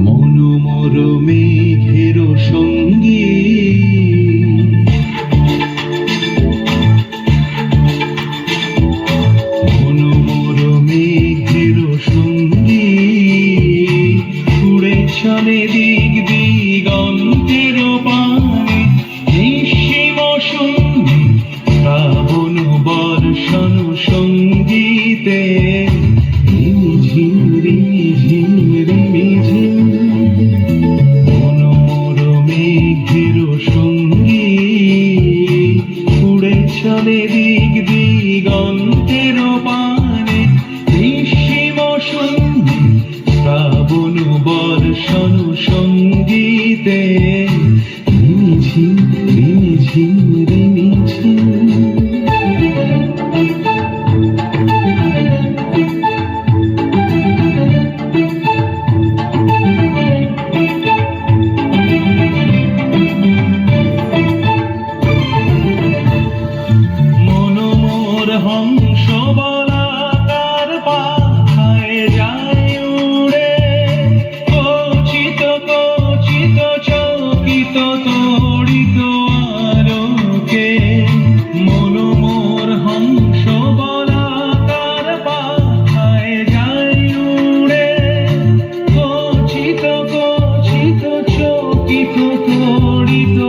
মনোমর মেঘের সঙ্গী মনোমর মেঘের সঙ্গী উড়ে চলে দিক দিগন্তের পানে নিঃসীম সঙ্গী শ্রাবণ বর্ষণ সঙ্গীতে ঝিম ঝিম ঝিম মনোমর মেঘের সঙ্গী উড়ে চলে দিক দিগন্তের পানে নিঃসীম সঙ্গী শ্রাবণ বর্ষণ সঙ্গীতে ঝিম ঝিম ঝিম হংস বলাকার পাখায় যায় উড়ে কচিত কচিত চকিত তড়িত আলোকে মনোমর হংস বলাকার পাখায় যায় উড়ে কচিত কচিত চকিত তড়িত